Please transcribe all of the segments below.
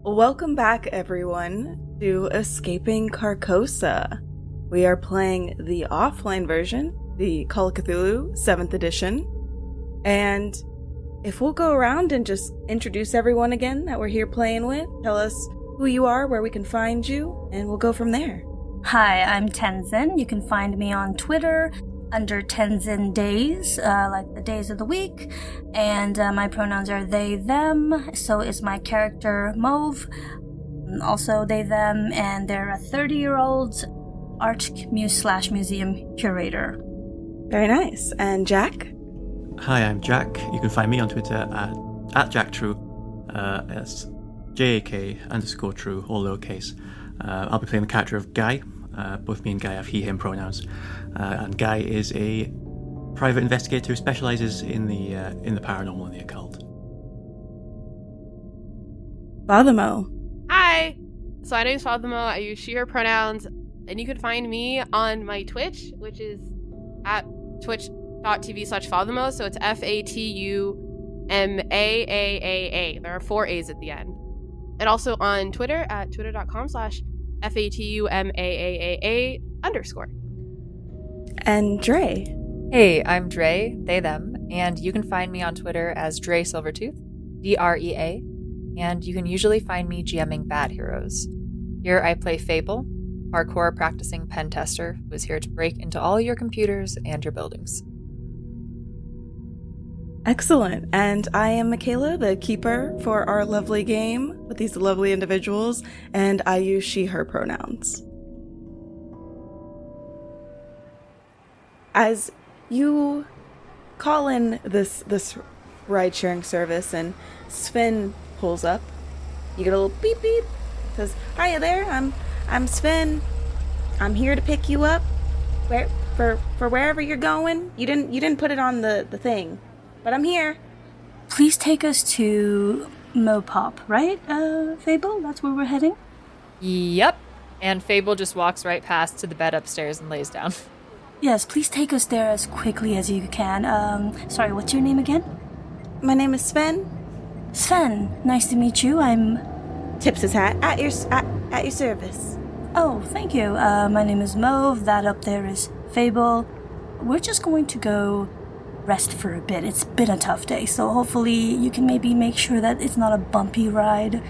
Welcome back, everyone, to Escaping Carcosa. We are playing the offline version, the Call of Cthulhu 7th edition. And if we'll go around and just introduce everyone again that we're here playing with, tell us who you are, where we can find you, and we'll go from there. Hi, I'm Tenzin. You can find me on Twitter under Tenzin Days, like the days of the week, and my pronouns are they, them, so is my character Mauve, also they, them, and they're a 30-year-old art museum curator. Very nice. And Jack? Hi, I'm Jack. You can find me on Twitter at JackTrue, it's JAK_true, all lowercase. I'll be playing the character of Guy. Both me and Guy have he, him pronouns. And Guy is a private investigator who specialises in the paranormal and the occult. Fatuma. Hi! So my name is Fatuma, I use she, her pronouns, and you can find me on my Twitch, which is at twitch.tv/Fatuma, so it's FATUMAAAA. There are 4 A's at the end. And also on Twitter at twitter.com/FATUMAAAA_. And Drea. Hey, I'm Drea, they, them, and you can find me on Twitter as Drea Silvertooth, DREA, and you can usually find me GMing Bad Heroes. Here I play Fable, hardcore practicing pen tester who is here to break into all your computers and your buildings. Excellent. And I am Michaela, the keeper for our lovely game with these lovely individuals, and I use she, her pronouns. As you call in this ride-sharing service and Sven pulls up, you get a little beep beep. Says, "Hiya there, I'm Sven. I'm here to pick you up. For wherever you're going. You didn't put it on the thing, but I'm here." Please take us to MoPop, right, Fable? That's where we're heading? Yep, and Fable just walks right past to the bed upstairs and lays down. Yes, please take us there as quickly as you can. Sorry, what's your name again? My name is Sven. Sven, nice to meet you. I'm... Tips his hat at your service. Oh, thank you. My name is Mauve. That up there is Fable. We're just going to go rest for a bit. It's been a tough day, so hopefully you can maybe make sure that it's not a bumpy ride.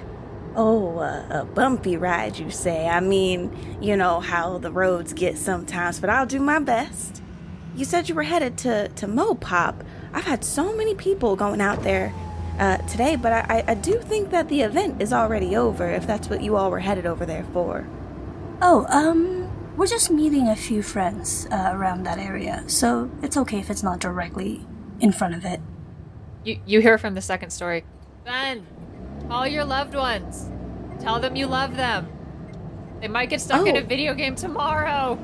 Oh, a bumpy ride, you say? I mean, you know how the roads get sometimes, but I'll do my best. You said you were headed to MoPop. I've had so many people going out there today, but I do think that the event is already over, if that's what you all were headed over there for. Oh, we're just meeting a few friends around that area, so it's okay if it's not directly in front of it. You hear from the second story. Ben, call your loved ones. Tell them you love them. They might get stuck in a video game tomorrow.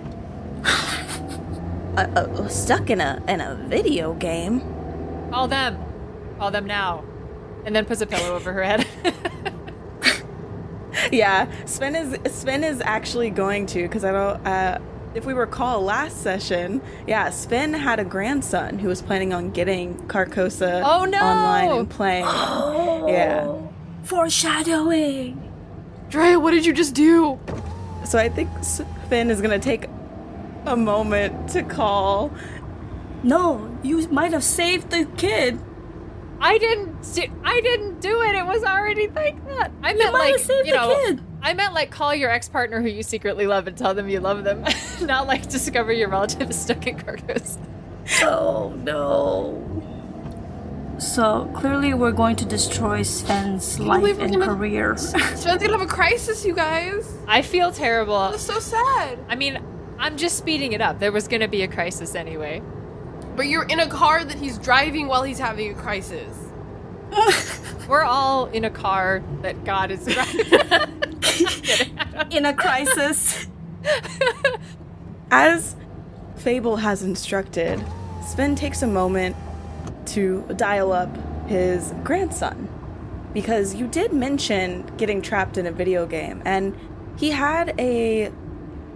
Stuck in a video game? Call them. Call them now. And then puts a pillow over her head. Yeah, Sven is actually going to, because I don't. If we recall last session, yeah, Sven had a grandson who was planning on getting Carcosa online and playing. Yeah. Foreshadowing! Drea, what did you just do? So I think Sven is going to take a moment to call. No, you might have saved the kid. I didn't do it. It was already like that. I meant kid. I meant like call your ex-partner who you secretly love and tell them you love them. Not like discover your relative is stuck in Carcosa. Oh no. So clearly we're going to destroy Sven's life and career. Sven's gonna have a crisis, you guys. I feel terrible. That's so sad. I mean, I'm just speeding it up. There was gonna be a crisis anyway. But you're in a car that he's driving while he's having a crisis. We're all in a car that God is driving. In a crisis. As Fable has instructed, Sven takes a moment to dial up his grandson, because you did mention getting trapped in a video game, and he had a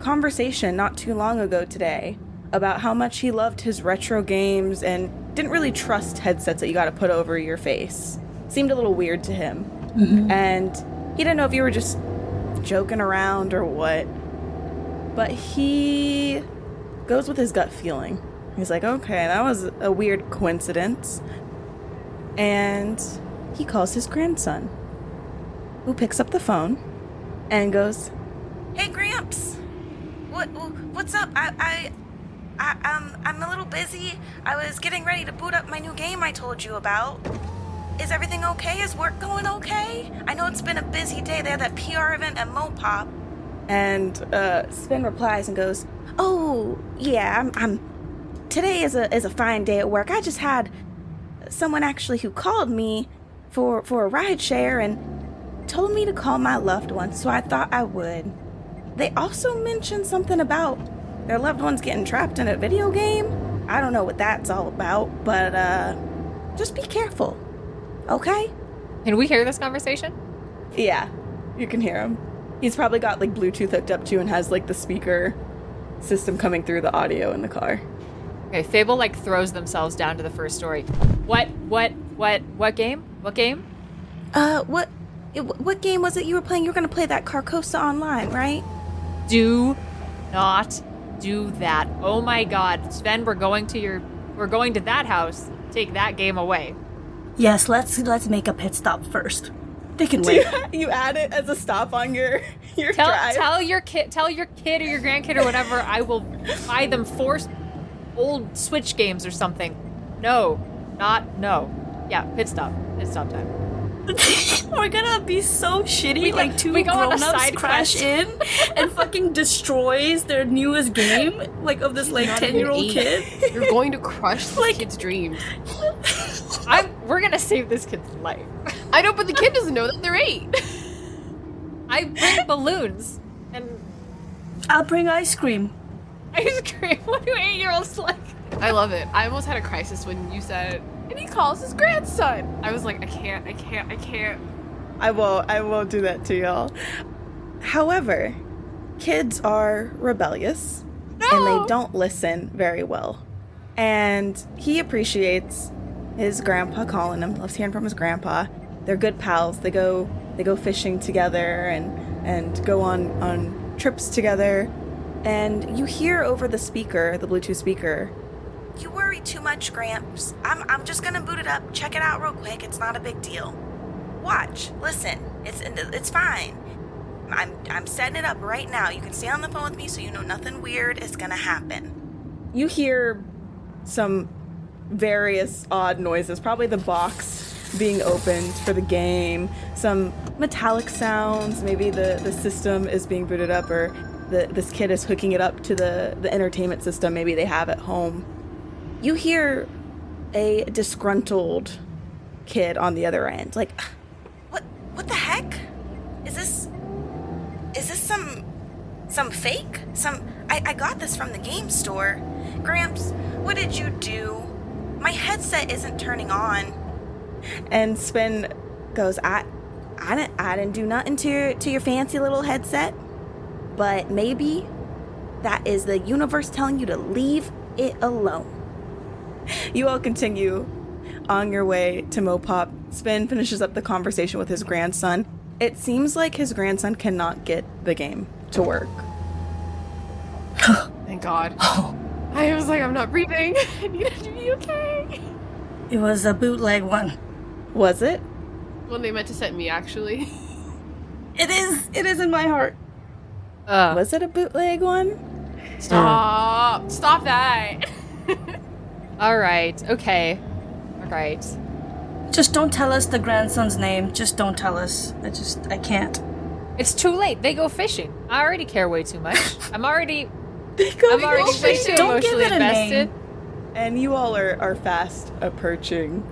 conversation not too long ago today about how much he loved his retro games and didn't really trust headsets that you got to put over your face. Seemed a little weird to him. Mm-hmm. And He didn't know if you were just joking around or what. But he goes with his gut feeling. He's like, okay, that was a weird coincidence. And he calls his grandson, who picks up the phone and goes, "Hey, Gramps, what's up? I'm a little busy. I was getting ready to boot up my new game I told you about. Is everything okay? Is work going okay? I know it's been a busy day. They had that PR event at MoPop." And Sven replies and goes, "Oh yeah, I'm. Today is a fine day at work. I just had someone actually who called me for a ride share and told me to call my loved ones, so I thought I would. They also mentioned something about their loved ones getting trapped in a video game. I don't know what that's all about, but just be careful, okay?" Can we hear this conversation? Yeah, you can hear him. He's probably got like Bluetooth hooked up too and has like the speaker system coming through the audio in the car. Okay, Fable like throws themselves down to the first story. What game? What game? What game was it you were playing? You were gonna play that Carcosa online, right? Do not do that. Oh my god. Sven, we're going to that house. Take that game away. Yes, let's make a pit stop first. They can wait. You add it as a stop on your drive? Tell your kid or your grandkid or whatever, I will buy them 4 old Switch games or something. No. Yeah, pit stop time. We're gonna be so shitty. We like two go on a grown-ups side crash quest. in and fucking destroys their newest game, like of this like 10-year-old kid. You're going to crush the kid's dreams. We're gonna save this kid's life. I know, but the kid doesn't know that they're 8. I bring balloons and I'll bring ice cream. ice cream. What do 8-year-olds like? I love it. I almost had a crisis when you said, and he calls his grandson. I was like, I can't. I won't do that to y'all. However, kids are rebellious and they don't listen very well. And he appreciates his grandpa calling him, loves hearing from his grandpa. They're good pals. They go fishing together and go on trips together. And you hear over the speaker, the Bluetooth speaker, "You worry too much, Gramps. I'm just gonna boot it up. Check it out real quick. It's not a big deal. Watch, listen. It's fine. I'm setting it up right now. You can stay on the phone with me so you know nothing weird is gonna happen." You hear some various odd noises, probably the box being opened for the game, some metallic sounds, maybe the system is being booted up, or this kid is hooking it up to the entertainment system maybe they have at home. You hear a disgruntled kid on the other end, like, what the heck? Is this some fake? I got this from the game store. Gramps, what did you do? My headset isn't turning on. And Sven goes, I didn't do nothing to your fancy little headset, but maybe that is the universe telling you to leave it alone. You all continue on your way to MoPop. Sven finishes up the conversation with his grandson. It seems like his grandson cannot get the game to work. Thank God. I was like, I'm not breathing. I need it to be okay. It was a bootleg one. Was it? Well, they meant to send me, actually. It is in my heart. Was it a bootleg one? Stop that. All right. Okay. All right. Just don't tell us the grandson's name. Just don't tell us. I can't. It's too late. They go fishing. I already care way too much. I'm already way too Don't give emotionally it a invested. name. And you all are fast approaching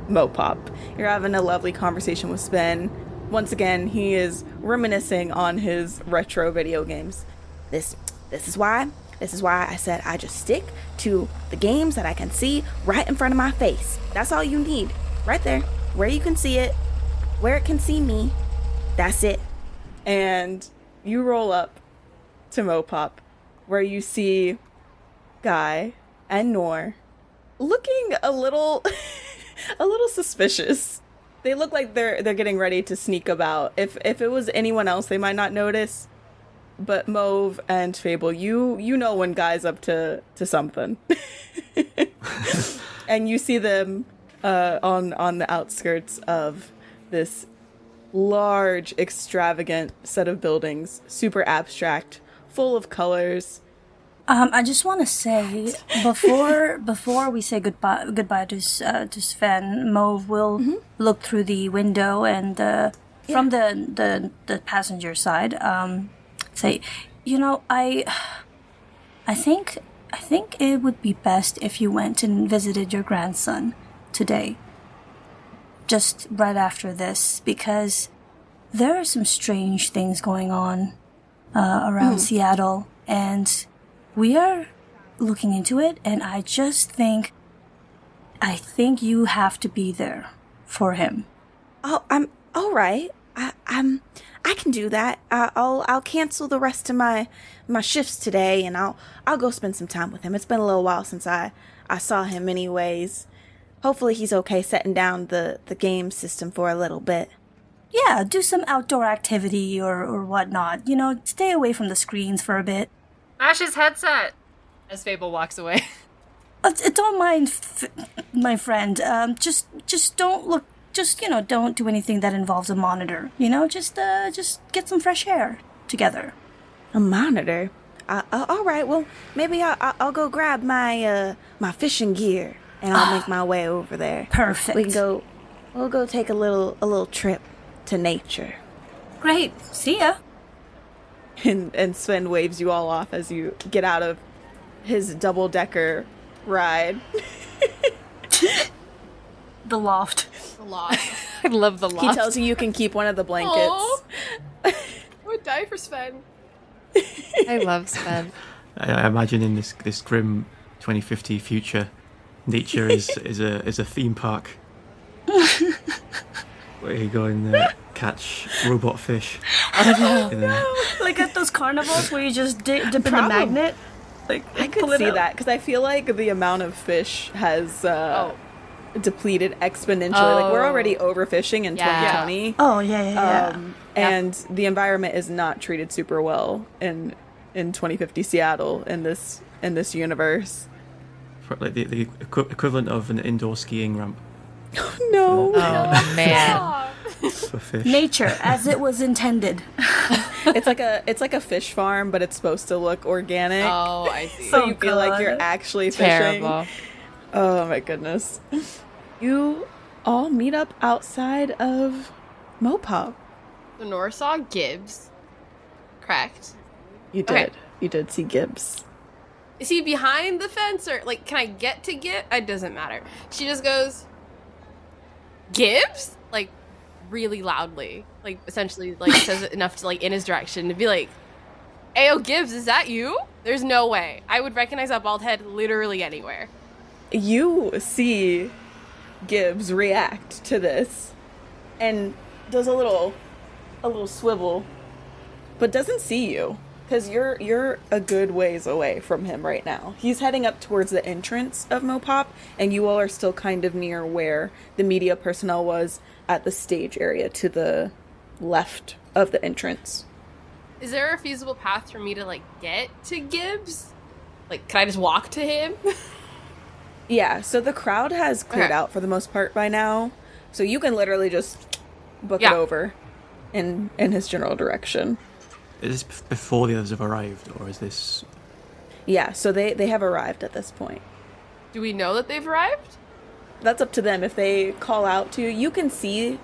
MoPop. You're having a lovely conversation with Sven. Once again, he is reminiscing on his retro video games. This is why I said I just stick to the games that I can see right in front of my face. That's all you need. Right there. Where you can see it. Where it can see me. That's it. And you roll up to MoPop, where you see Guy and Noor looking a little suspicious. They look like they're getting ready to sneak about. If it was anyone else, they might not notice. But Mauve and Fable, you know when Guy's up to something. And you see them on the outskirts of this large, extravagant set of buildings, super abstract, full of colors. I just want to say before we say goodbye to Sven, Mauve will look through the window and from the passenger side, say, I think it would be best if you went and visited your grandson today, just right after this, because there are some strange things going on around Seattle, and we are looking into it, and I think you have to be there for him. Oh, I'm all right. I can do that. I'll cancel the rest of my shifts today, and I'll go spend some time with him. It's been a little while since I saw him anyways. Hopefully he's okay setting down the game system for a little bit. Yeah, do some outdoor activity or whatnot. Stay away from the screens for a bit. Smash his headset! As Fable walks away. Don't mind, my friend. Just don't look. Just don't do anything that involves a monitor. Just get some fresh air together. A monitor? All right. Well, maybe I'll go grab my fishing gear and I'll make my way over there. Perfect. We'll go take a little trip to nature. Great. See ya. And Sven waves you all off as you get out of his double-decker ride. The loft. A lot. I love the loft. He tells you can keep one of the blankets. I would die for Sven. I love Sven. I imagine in this grim 2050 future, nature is a theme park where you go and catch robot fish. Oh no! Like at those carnivals where you just dip in the magnet. Like I could see that because I feel like the amount of fish has depleted exponentially. Like we're already overfishing in 2020. Oh yeah. And the environment is not treated super well in 2050 Seattle in this universe. For like the equivalent of an indoor skiing ramp. No. Oh man. For fish. Nature as it was intended. It's like a fish farm, but it's supposed to look organic. Oh, I see. So you feel like you're actually fishing. Terrible. Oh my goodness. You all meet up outside of MoPop. The Noor saw GIBZ. Correct. You did. Okay. You did see GIBZ. Is he behind the fence or like can I get to GIBZ? It doesn't matter. She just goes GIBZ? Like really loudly. Like essentially like says it enough to like in his direction to be like, Ayo GIBZ, is that you? There's no way. I would recognize that bald head literally anywhere. You see GIBZ react to this and does a little swivel, but doesn't see you because you're a good ways away from him right now. He's heading up towards the entrance of MoPop, and you all are still kind of near where the media personnel was at the stage area to the left of the entrance. Is there a feasible path for me to like get to GIBZ? Like, can I just walk to him? Yeah, so the crowd has cleared out for the most part by now, so you can literally just book it over in his general direction. Is this before the others have arrived, or is this... Yeah, so they have arrived at this point. Do we know that they've arrived? That's up to them. If they call out to you, you can see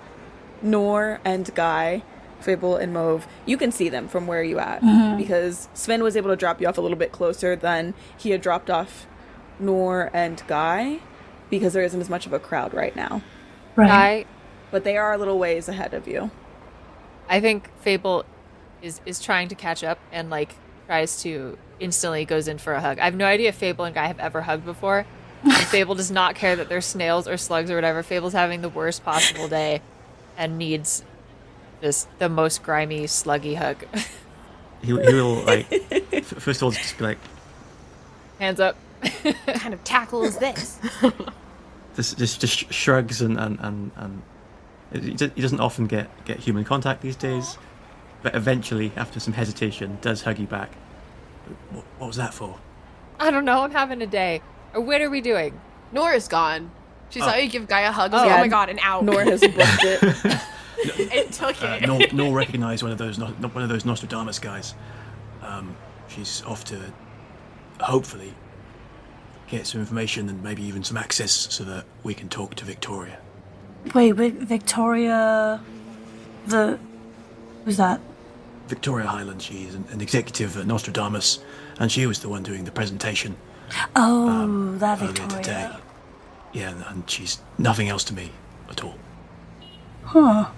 Noor and Guy, Fable and Mauve. You can see them from where you at, because Sven was able to drop you off a little bit closer than he had dropped off Noor and Guy, because there isn't as much of a crowd right now. Right. But they are a little ways ahead of you. I think Fable is trying to catch up and like tries to instantly goes in for a hug. I have no idea if Fable and Guy have ever hugged before. And Fable does not care that there's snails or slugs or whatever. Fable's having the worst possible day and needs just the most grimy, sluggy hug. He will like first of all just be like, hands up. What kind of tackle is this? just shrugs and He doesn't often get human contact these days, but eventually, after some hesitation, does hug you back. What was that for? I don't know. I'm having a day. What are we doing? Noor is gone. She saw you give Guy a hug. Yeah. Oh my god, and out. Noor has booked it. It took it. Noor recognised one of those Nostrodamus guys. She's off to hopefully get some information and maybe even some access so that we can talk to Victoria. Wait, Victoria... Who's that? Victoria Highland, she's an executive at Nostrodamus, and she was the one doing the presentation Oh, that earlier Victoria. today. Yeah, and she's nothing else to me at all. Huh.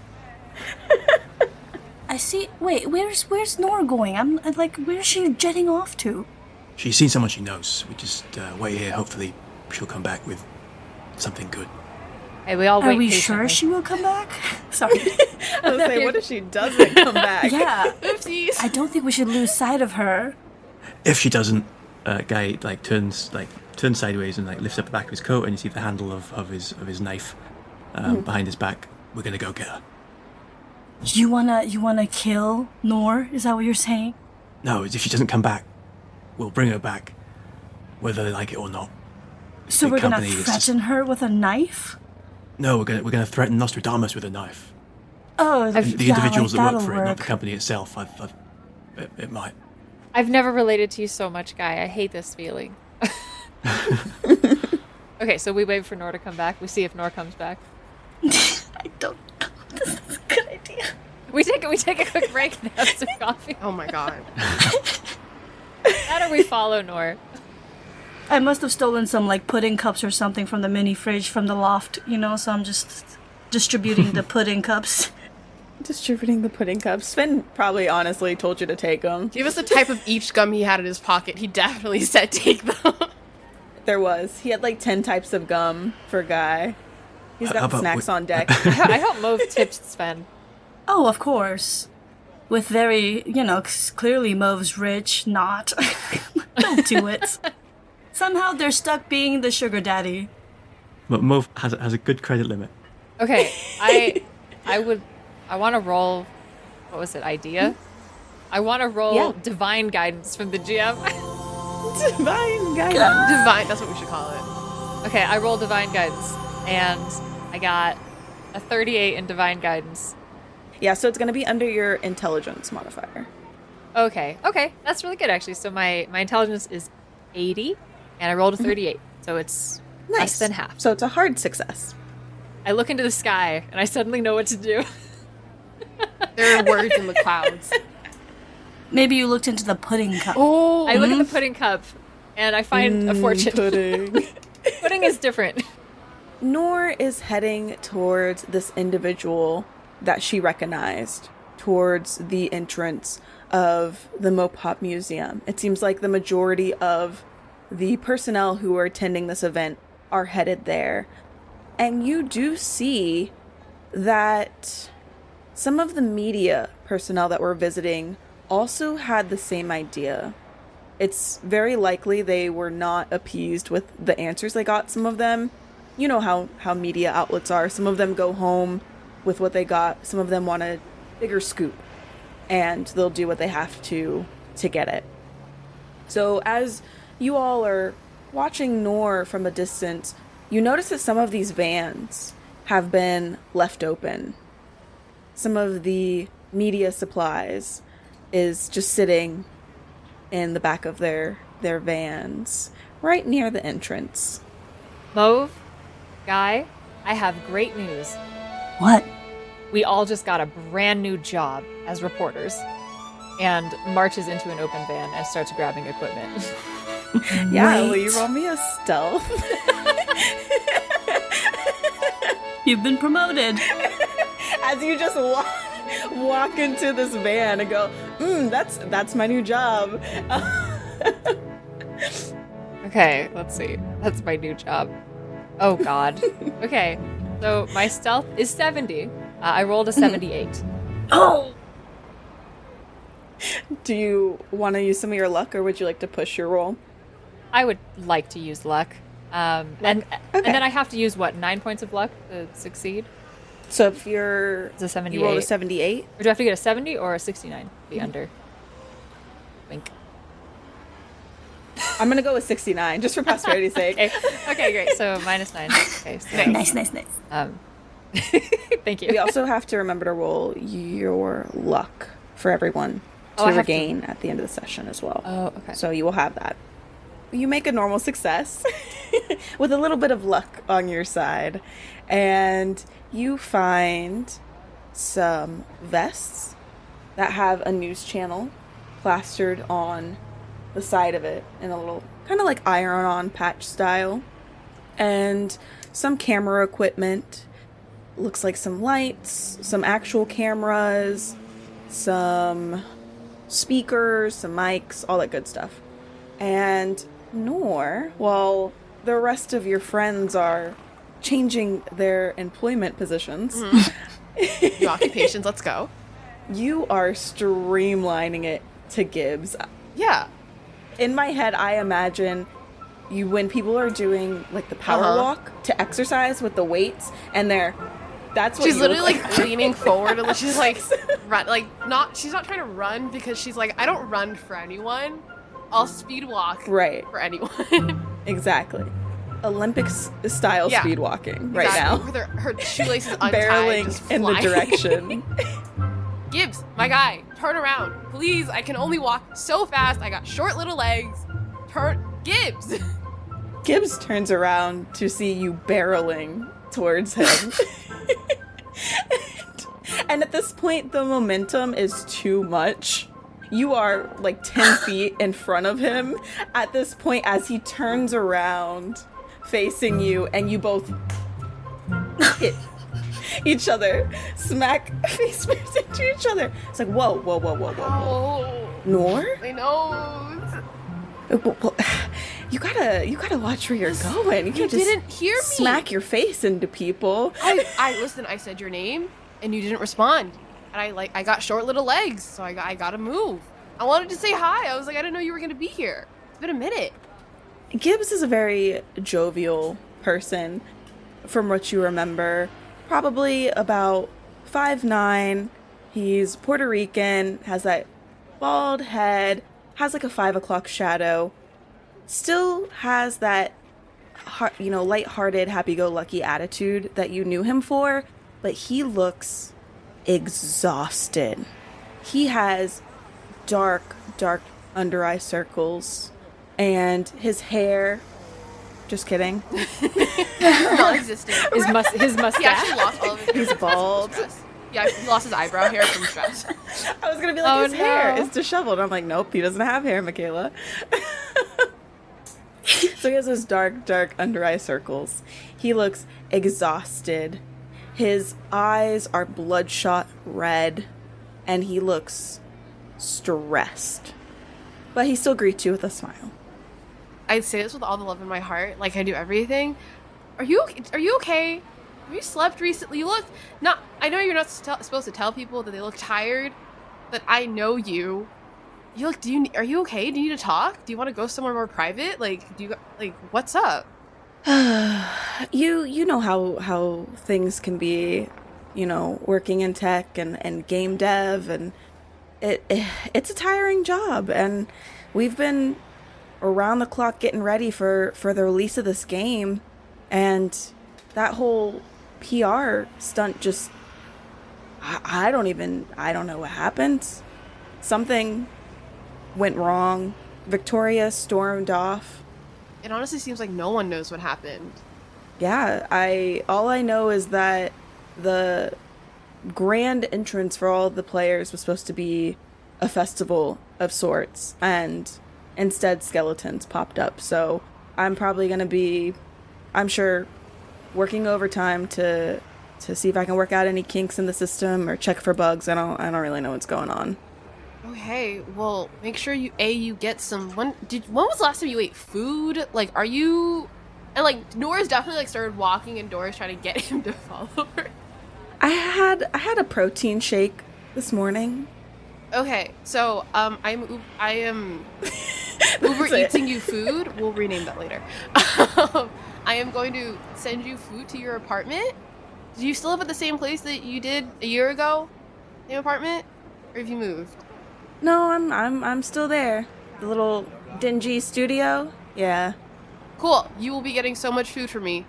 I see. Wait, where's Noor going? I'm like, where's she jetting off to? She's seen someone she knows. We just wait here. Hopefully she'll come back with something good. Hey, we all wait Are we patiently. sure she will come back? Sorry. I was say, what if she doesn't come back? Yeah. Oopsies. I don't think we should lose sight of her. If she doesn't, Guy turns sideways and lifts up the back of his coat, and you see the handle of his knife behind his back. We're gonna go get her. You wanna kill Noor? Is that what you're saying? No, if she doesn't come back, we'll bring her back, whether they like it or not. So Big we're gonna company, it's threaten her with a knife? No, we're gonna threaten Nostradamus with a knife. Oh, The individuals that that'll work for it, not the work. company itself. It might. I've never related to you so much, Guy. I hate this feeling. Okay, so we wait for Noor to come back. We see if Noor comes back. I don't know. This is a good idea. We take a quick break and have some coffee. Oh my god. How do we follow Noor? I must have stolen some pudding cups or something from the mini fridge from the loft, so I'm just distributing the pudding cups. Distributing the pudding cups. Sven probably honestly told you to take them. Give us the type of each gum he had in his pocket. He definitely said take them. There was. He had 10 types of gum for Guy. He's How got about snacks on deck. I hope Mauve tipped Sven. Oh, of course. With very, 'cause clearly Mauve's rich, not. Don't do it. Somehow they're stuck being the sugar daddy. But Mauve has a good credit limit. Okay, I want to roll, what was it, idea? I want to roll divine guidance from the GM. Divine guidance. Divine, that's what we should call it. Okay, I rolled divine guidance, and I got a 38 in divine guidance. Yeah, so it's going to be under your intelligence modifier. Okay, that's really good actually. So my intelligence is 80, and I rolled a 38, so it's less than half. So it's a hard success. I look into the sky, and I suddenly know what to do. There are words in the clouds. Maybe you looked into the pudding cup. Oh, I look at the pudding cup, and I find a fortune. Pudding. Pudding is different. Noor is heading towards this individual that she recognized, towards the entrance of the MoPop Museum. It seems like the majority of the personnel who are attending this event are headed there. And you do see that some of the media personnel that were visiting also had the same idea. It's very likely they were not appeased with the answers they got. Some of them, you know how media outlets are. Some of them go home with what they got. Some of them want a bigger scoop, and they'll do what they have to get it. So as you all are watching Noor from a distance, you notice that some of these vans have been left open. Some of the media supplies is just sitting in the back of their vans, right near the entrance. Mauve, Guy, I have great news. What? We all just got a brand new job as reporters. And marches into an open van and starts grabbing equipment. Yeah, Wait. will you roll me a stealth? You've been promoted. As you just walk into this van and go, that's my new job. Okay, let's see. That's my new job. Oh, God. Okay, so my stealth is 70. I rolled a 78. Oh! Do you want to use some of your luck, or would you like to push your roll? I would like to use luck. And then I have to use, 9 points of luck to succeed? So if you're... It's a 78. You rolled a 78? Or do I have to get a 70 or a 69 to be under? Wink. I'm going to go with 69, just for posterity's sake. Okay, great. So -9. Okay, so, Nice. thank you. We also have to remember to roll your luck for everyone to I have regain at the end of the session as well. Oh, okay. So you will have that. You make a normal success with a little bit of luck on your side. And you find some vests that have a news channel plastered on the side of it in a little kind of like iron-on patch style. And some camera equipment. Looks like some lights, some actual cameras, some speakers, some mics, all that good stuff. And Noor, while the rest of your friends are changing their employment positions, New occupations, let's go. you are streamlining it to GIBZ. Yeah. In my head, I imagine you when people are doing like the power walk to exercise with the weights, and that's what She's you literally look like leaning forward and she's like she's not trying to run because she's like, I don't run for anyone. I'll speed walk right. for anyone. Exactly. Olympics style speed walking right now. With her shoelaces untied, Barreling just in the flying. direction. GIBZ, my guy, turn around. Please, I can only walk so fast. I got short little legs. GIBZ. GIBZ turns around to see you barreling towards him. and at this point, the momentum is too much. You are like 10 feet in front of him at this point as he turns around facing you, and you both hit each other, smack face first into each other. It's like, whoa. Oh, Noor? my nose. You gotta watch where you're going. You can't just didn't hear me. smack your face into people. I listen. I said your name, and you didn't respond. And I got short little legs, so I gotta move. I wanted to say hi. I was like, I didn't know you were gonna be here. It's been a minute. GIBZ is a very jovial person, from what you remember. Probably about 5'9". He's Puerto Rican, has that bald head, has like a 5 o'clock shadow. Still has that, lighthearted, happy-go-lucky attitude that you knew him for, but he looks exhausted. He has dark under-eye circles, and his hair... Just kidding. Non-existent. His mustache. He actually lost all of his hair. He's bald. From stress. Yeah, he lost his eyebrow hair from stress. I was gonna be like, Oh, his hair no. is disheveled. I'm like, nope, he doesn't have hair, Michaela. So he has those dark under-eye circles. He looks exhausted. His eyes are bloodshot red, and he looks stressed. But he still greets you with a smile. I say this with all the love in my heart, like I do everything. Are you okay? Have you slept recently? You look not. I know you're not supposed to tell people that they look tired, but I know you. You look. Are you okay? Do you need to talk? Do you want to go somewhere more private? What's up? You know how things can be, working in tech and game dev, and it's a tiring job, and we've been around the clock getting ready for the release of this game, and that whole PR stunt just I don't know what happened. Something went wrong. Victoria stormed off. It honestly seems like no one knows what happened. Yeah, all I know is that the grand entrance for all the players was supposed to be a festival of sorts, and instead skeletons popped up. So I'm probably going to be, I'm sure, working overtime to see if I can work out any kinks in the system or check for bugs. I don't really know what's going on. Okay, well, make sure you get some. When was the last time you ate food? Like, are you? And like, Noor's definitely like started walking indoors trying to get him to follow her. I had a protein shake this morning. Okay, so I am Uber eating you food. We'll rename that later. I am going to send you food to your apartment, Do you still live at the same place that you did a year ago? Same apartment? Or have you moved? No, I'm still there. The little dingy studio? Yeah. Cool. You will be getting so much food from me.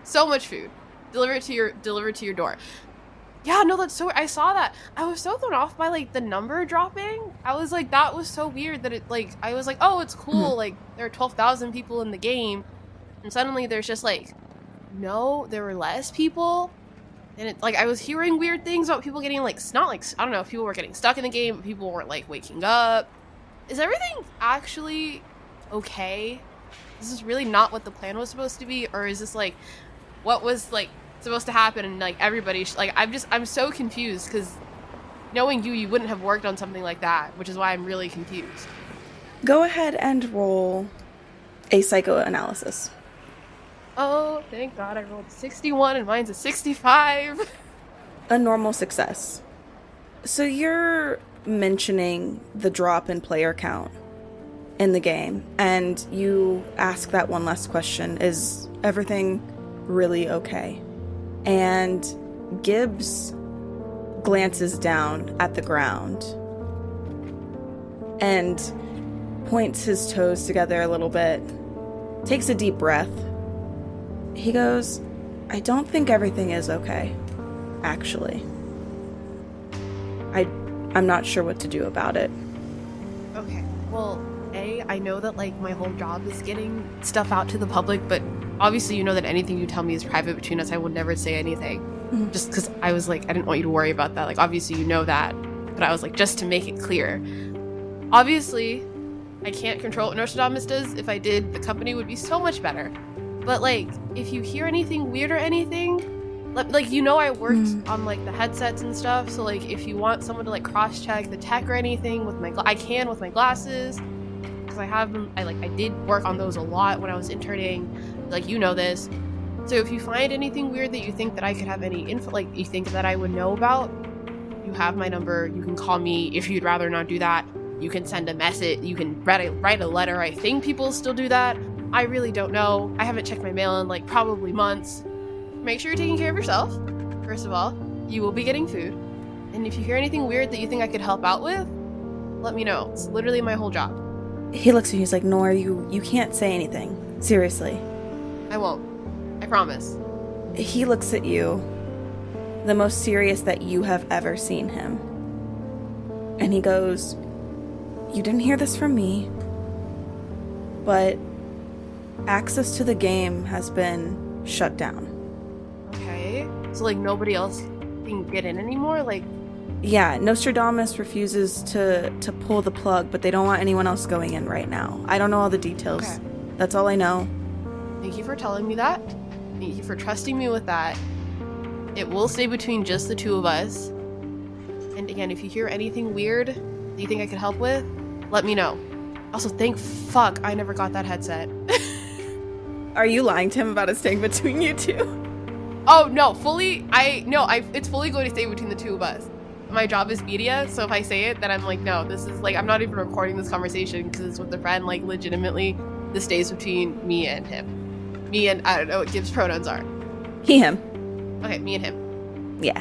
So much food. Delivered to your door. Yeah, no, that's so... I saw that. I was so thrown off by, like, the number dropping. I was like, that was so weird that it, like... I was like, oh, it's cool. Like, there are 12,000 people in the game. And suddenly there's just, like... No, there were less people. And it, like, I was hearing weird things about people getting, like... Not, like... I don't know if people were getting stuck in the game, but people weren't, like, waking up. Is everything actually okay? Is this really not what the plan was supposed to be? Or is this, like... What was, like... supposed to happen, and like everybody like I'm so confused, because knowing you wouldn't have worked on something like that, which is why I'm really confused. Go ahead and roll a psychoanalysis. Oh, thank God, I rolled 61 and mine's a 65. A normal success. So you're mentioning the drop in player count in the game, and you ask that one last question: is everything really okay? And Gibbs glances down at the ground and points his toes together a little bit, takes a deep breath. He goes, I don't think everything is okay, actually. I'm not sure what to do about it. Okay, well, I know that, like, my whole job is getting stuff out to the public, but obviously you know that anything you tell me is private between us. I would never say anything. Mm-hmm. Just because I was like, I didn't want you to worry about that. Like, obviously you know that, but I was like, just to make it clear. Obviously, I can't control what Nostrodamus does. If I did, the company would be so much better. But, like, if you hear anything weird or anything, like, you know I worked on, like, the headsets and stuff, so, like, if you want someone to, like, cross-check the tech or anything with my I can with my glasses. I have them. I did work on those a lot when I was interning, like, you know this. So if you find anything weird that you think that I could have any info, like, you think that I would know about, you have my number. You can call me. If you'd rather not do that, you can send a message. You can write a letter. I think people still do that. I really don't know. I haven't checked my mail in, like, probably months. Make sure you're taking care of yourself. First of all, you will be getting food. And if you hear anything weird that you think I could help out with, let me know. It's literally my whole job. He looks at you, he's like, Noor, you can't say anything. Seriously. I won't. I promise. He looks at you, the most serious that you have ever seen him. And he goes, you didn't hear this from me, but access to the game has been shut down. Okay. So, like, nobody else can get in anymore? Like... Yeah, Nostrodamus refuses to pull the plug, but they don't want anyone else going in right now. I don't know all the details. Okay. That's all I know. Thank you for telling me that. Thank you for trusting me with that. It will stay between just the two of us. And again, if you hear anything weird that you think I could help with, let me know. Also, thank fuck I never got that headset. Are you lying to him about it staying between you two? Oh, no, it's fully going to stay between the two of us. My job is media, so if I say it, then I'm like, no, this is, like, I'm not even recording this conversation because it's with a friend. Like, legitimately, this stays between me and him. Me and, I don't know what Gibbs' pronouns are. He, him. Okay, me and him. Yeah.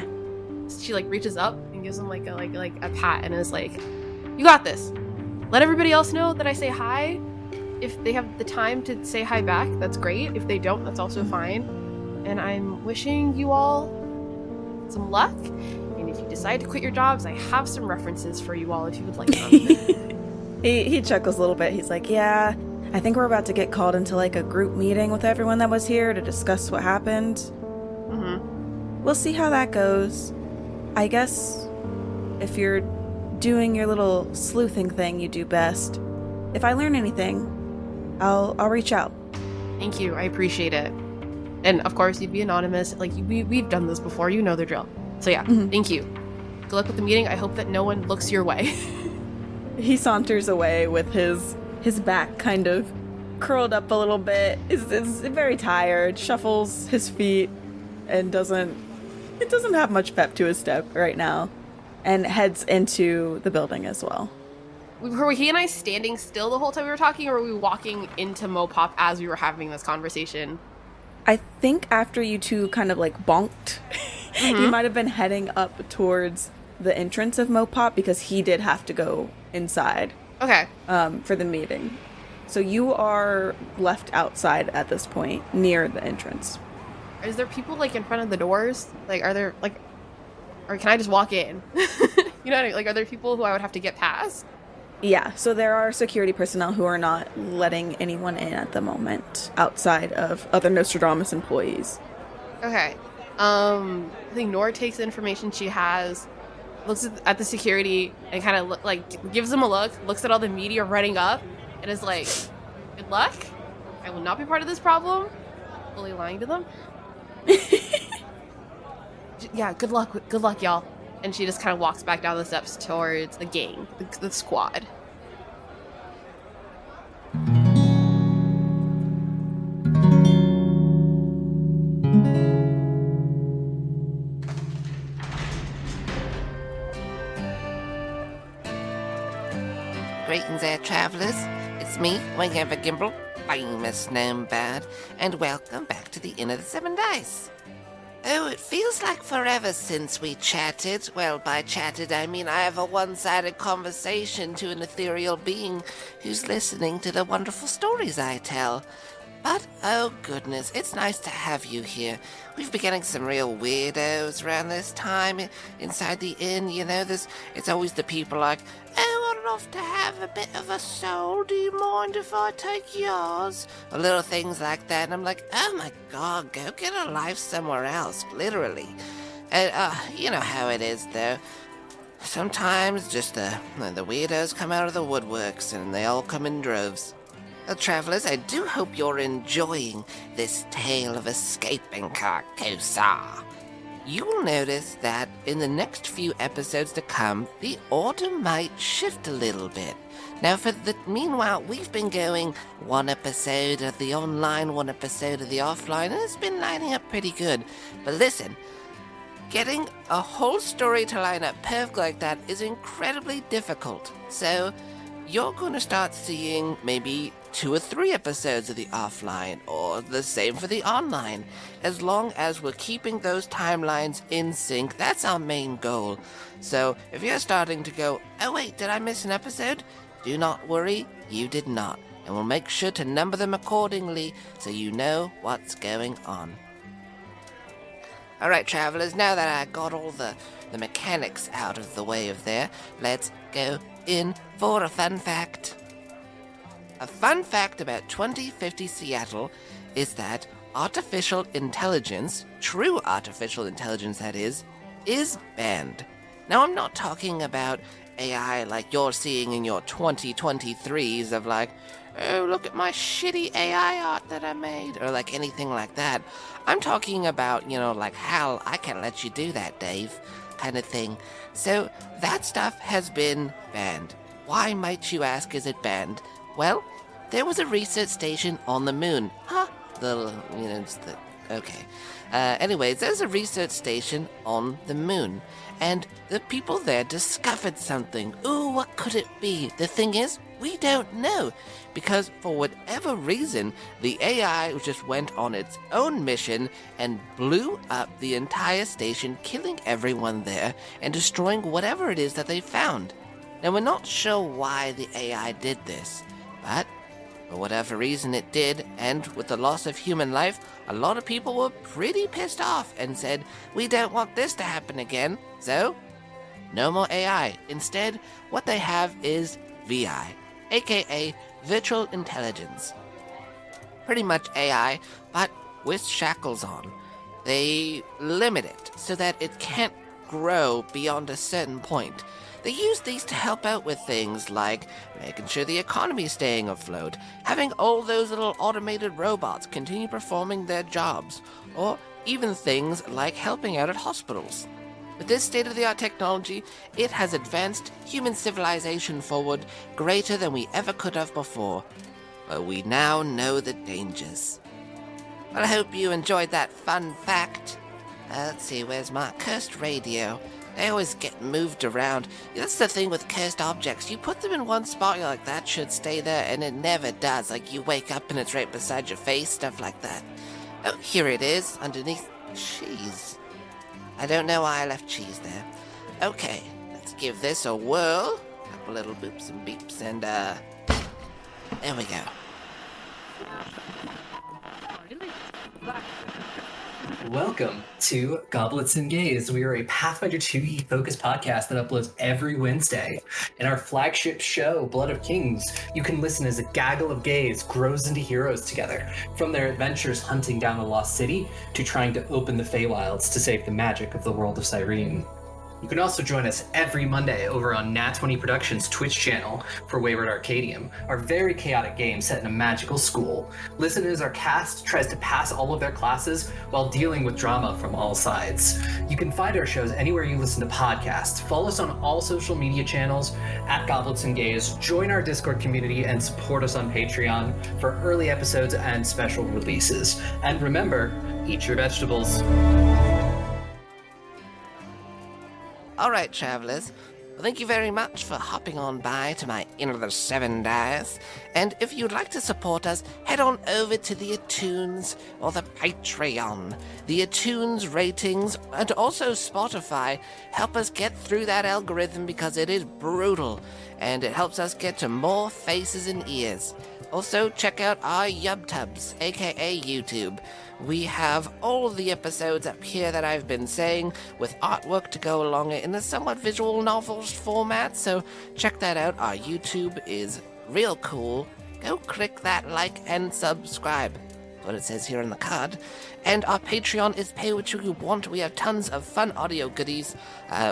She, like, reaches up and gives him, like a pat and is like, you got this. Let everybody else know that I say hi. If they have the time to say hi back, that's great. If they don't, that's also fine. And I'm wishing you all some luck. And if you decide to quit your jobs, I have some references for you all if you would like them. He chuckles a little bit. He's like, yeah, I think we're about to get called into, like, a group meeting with everyone that was here to discuss what happened. Mm-hmm. We'll see how that goes. I guess if you're doing your little sleuthing thing you do best, if I learn anything, I'll reach out. Thank you. I appreciate it. And of course, you'd be anonymous. Like, we've done this before. You know the drill. So yeah, Thank you. Good luck with the meeting. I hope that no one looks your way. He saunters away with his back kind of curled up a little bit. Is very tired, shuffles his feet, and doesn't have much pep to his step right now, and heads into the building as well. Were he and I standing still the whole time we were talking, or were we walking into MoPop as we were having this conversation? I think after you two kind of like bonked, you might have been heading up towards the entrance of MoPop because he did have to go inside. Okay. For the meeting. So you are left outside at this point, near the entrance. Is there people like in front of the doors? Like, are there like, or can I just walk in? You know what I mean? Like, are there people who I would have to get past? Yeah, so there are security personnel who are not letting anyone in at the moment outside of other Nostrodamus employees. Okay. I think Noor takes the information she has, looks at the security, and kind of like gives them a look, looks at all the media running up, and is like, "Good luck. I will not be part of this problem." Fully lying to them. Yeah, good luck, y'all. And she just kind of walks back down the steps towards the gang, the squad. Greetings there, travellers. It's me, Wingover Gimble, famous gnome bard, and welcome back to the Inn of the Seven Dice. Oh, it feels like forever since we chatted. Well, by chatted, I mean I have a one-sided conversation to an ethereal being who's listening to the wonderful stories I tell. But, oh goodness, it's nice to have you here. We've been getting some real weirdos around this time inside the inn, you know, it's always the people like, "Oh, I'd love to have a bit of a soul, do you mind if I take yours?" Or little things like that, and I'm like, oh my god, go get a life somewhere else, literally. And, you know how it is, though. Sometimes just the weirdos come out of the woodworks, and they all come in droves. Well, travellers, I do hope you're enjoying this tale of escaping Carcosa. You will notice that in the next few episodes to come, the order might shift a little bit. Now, meanwhile, we've been going one episode of the online, one episode of the offline, and it's been lining up pretty good. But listen, getting a whole story to line up perfect like that is incredibly difficult. So, you're going to start seeing maybe 2 or 3 episodes of the offline, or the same for the online. As long as we're keeping those timelines in sync, that's our main goal. So, if you're starting to go, "Oh wait, did I miss an episode?" Do not worry, you did not. And we'll make sure to number them accordingly so you know what's going on. Alright, travellers, now that I got all the mechanics out of the way of there, let's go in for a fun fact. A fun fact about 2050 Seattle is that artificial intelligence, true artificial intelligence that is banned. Now, I'm not talking about AI like you're seeing in your 2023s of like, "Oh, look at my shitty AI art that I made," or like anything like that. I'm talking about, you know, like, "Hell, I can't let you do that, Dave," kind of thing. So that stuff has been banned. Why, might you ask, is it banned? Well, there was a research station on the moon. Okay. Anyways, there's a research station on the moon, and the people there discovered something. Ooh, what could it be? The thing is, we don't know, because for whatever reason, the AI just went on its own mission and blew up the entire station, killing everyone there and destroying whatever it is that they found. Now, we're not sure why the AI did this, but for whatever reason it did, and with the loss of human life, a lot of people were pretty pissed off and said, "We don't want this to happen again." So, no more AI. Instead, what they have is VI, aka Virtual Intelligence. Pretty much AI, but with shackles on. They limit it so that it can't grow beyond a certain point. They use these to help out with things like making sure the economy is staying afloat, having all those little automated robots continue performing their jobs, or even things like helping out at hospitals. With this state-of-the-art technology, it has advanced human civilization forward greater than we ever could have before. But we now know the dangers. Well, I hope you enjoyed that fun fact. Let's see, where's my cursed radio? They always get moved around. That's the thing with cursed objects. You put them in one spot, you're like, that should stay there, and it never does. Like, you wake up and it's right beside your face, stuff like that. Oh, here it is, underneath cheese. I don't know why I left cheese there. Okay, let's give this a whirl. Couple little boops and beeps, and there we go. Welcome to Goblets and Gaze. We are a Pathfinder 2e focused podcast that uploads every Wednesday. In our flagship show, Blood of Kings, you can listen as a gaggle of gays grows into heroes together, from their adventures hunting down a lost city to trying to open the Feywilds to save the magic of the world of Cyrene. You can also join us every Monday over on Nat20 Productions' Twitch channel for Wayward Arcadium, our very chaotic game set in a magical school. Listen as our cast tries to pass all of their classes while dealing with drama from all sides. You can find our shows anywhere you listen to podcasts. Follow us on all social media channels at Goblets and Gaze, join our Discord community, and support us on Patreon for early episodes and special releases. And remember, eat your vegetables. All right, travelers. Well, thank you very much for hopping on by to my Inn of the Seven Dice. And if you'd like to support us, head on over to the iTunes or the Patreon. The iTunes ratings and also Spotify help us get through that algorithm because it is brutal, and it helps us get to more faces and ears. Also, check out our YubTubs, aka YouTube. We have all of the episodes up here that I've been saying, with artwork to go along it in a somewhat visual novel format, so check that out. Our YouTube is real cool. Go click that like and subscribe. That's what it says here on the card. And our Patreon is pay what you want. We have tons of fun audio goodies.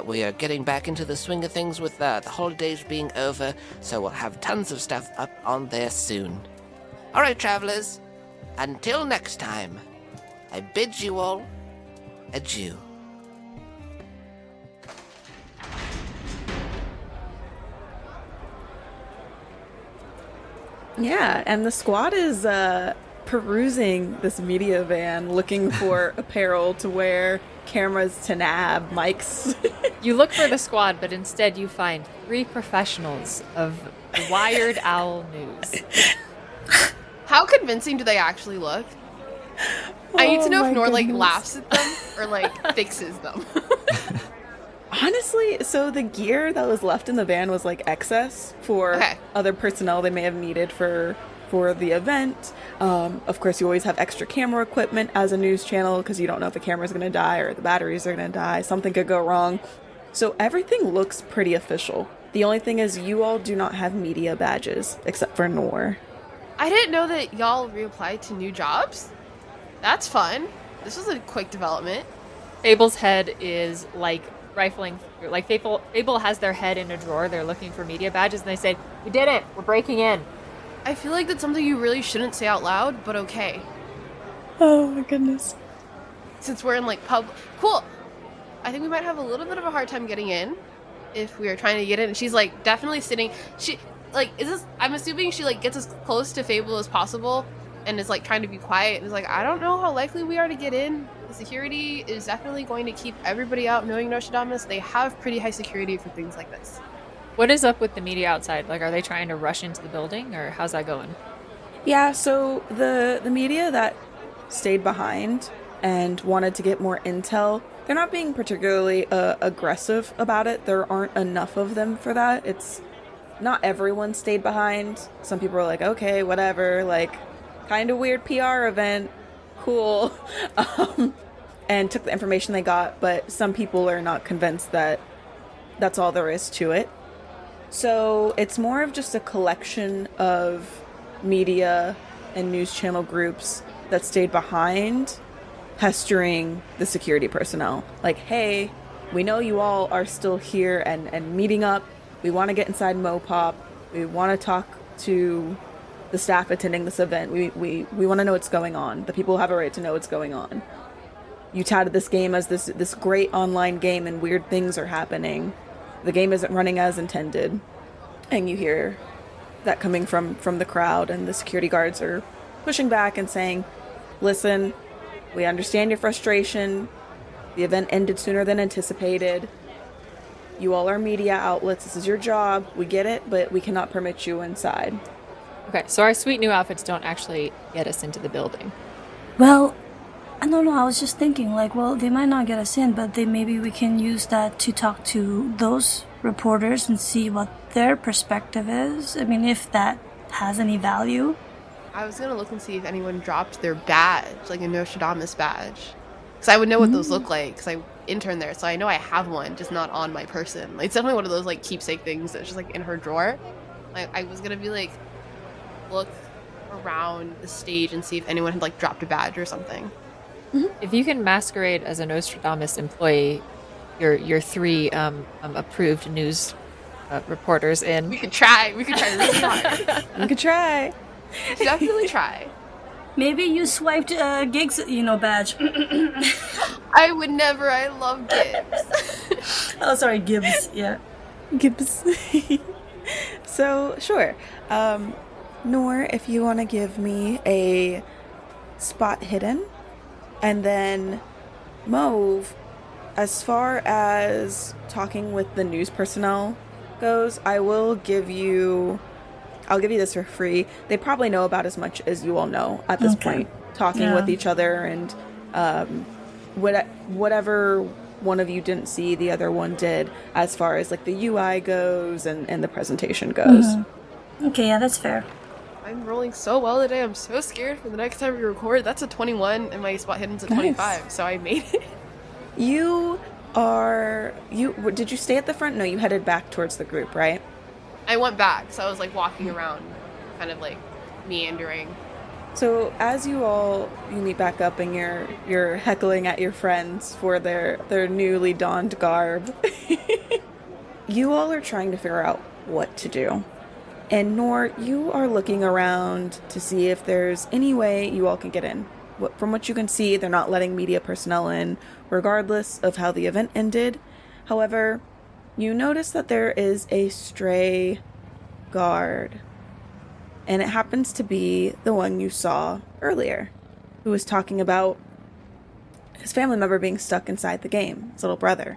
We are getting back into the swing of things with the holidays being over, so we'll have tons of stuff up on there soon. Alright, travelers, until next time, I bid you all adieu. Yeah, and the squad is perusing this media van looking for apparel to wear, cameras to nab, mics. You look for the squad, but instead you find 3 professionals of Wired Owl News. How convincing do they actually look? I need to know if Noor laughs at them or fixes them. Honestly, so the gear that was left in the van was excess for other personnel they may have needed for the event. Of course, you always have extra camera equipment as a news channel because you don't know if the camera's going to die or the batteries are going to die. Something could go wrong. So everything looks pretty official. The only thing is you all do not have media badges except for Noor. I didn't know that y'all reapplied to new jobs. That's fun. This was a quick development. Fable's head is rifling through. Fable has their head in a drawer. They're looking for media badges, and they say, "We did it. We're breaking in." I feel like that's something you really shouldn't say out loud, but okay. Oh my goodness. Since we're in public. Cool. I think we might have a little bit of a hard time getting in if we are trying to get in. And she's definitely sitting. She is this? I'm assuming she gets as close to Fable as possible and is trying to be quiet and is I don't know how likely we are to get in. The security is definitely going to keep everybody out. Knowing Nostrodamus, they have pretty high security for things like this. What is up with the media outside? Are they trying to rush into the building, or how's that going? Yeah, so the media that stayed behind and wanted to get more intel, they're not being particularly aggressive about it. There aren't enough of them for that. It's not everyone stayed behind. Some people are okay, whatever, kind of weird PR event, cool, and took the information they got, but some people are not convinced that that's all there is to it. So it's more of just a collection of media and news channel groups that stayed behind, pestering the security personnel. Hey, we know you all are still here and meeting up. We want to get inside MoPop. We want to talk to the staff attending this event. We want to know what's going on. The people have a right to know what's going on. You touted this game as this great online game and weird things are happening. The game isn't running as intended. And you hear that coming from the crowd, and the security guards are pushing back and saying, listen, we understand your frustration. The event ended sooner than anticipated. You all are media outlets. This is your job. We get it, but we cannot permit you inside. Okay, so our sweet new outfits don't actually get us into the building. Well, I don't know, I was just thinking, like, well, they might not get us in, but maybe we can use that to talk to those reporters and see what their perspective is. I mean, if that has any value. I was gonna look and see if anyone dropped their badge, like a Nostrodamus badge. Because I would know what those look like, because I interned there, so I know I have one, just not on my person. Like, it's definitely one of those, like, keepsake things that's just, like, in her drawer. Like, I was gonna be, like, look around the stage and see if anyone had, like, dropped a badge or something. If you can masquerade as a Nostradamus employee, your 3 approved news reporters in. We could try really hard. You could try. Definitely try. Maybe you swiped Gigs, badge. I would never. I love GIBZ. Oh, sorry, Gibbs. Yeah. GIBZ. So, sure. Noor, if you want to give me a spot hidden. And then Mauve, as far as talking with the news personnel goes, I'll give you this for free. They probably know about as much as you all know at this point, talking with each other, and whatever one of you didn't see, the other one did, as far as like the UI goes and the presentation goes. Okay, yeah, that's fair. I'm rolling so well today. I'm so scared for the next time we record. That's a 21, and my spot hidden's a 25, so I made it. Did you stay at the front? No, you headed back towards the group, right? I went back, so I was like walking around, kind of like meandering. So as you meet back up and you're heckling at your friends for their newly donned garb, you all are trying to figure out what to do. And Noor, you are looking around to see if there's any way you all can get in. From what you can see, they're not letting media personnel in, regardless of how the event ended. However, you notice that there is a stray guard. And it happens to be the one you saw earlier, who was talking about his family member being stuck inside the game, his little brother.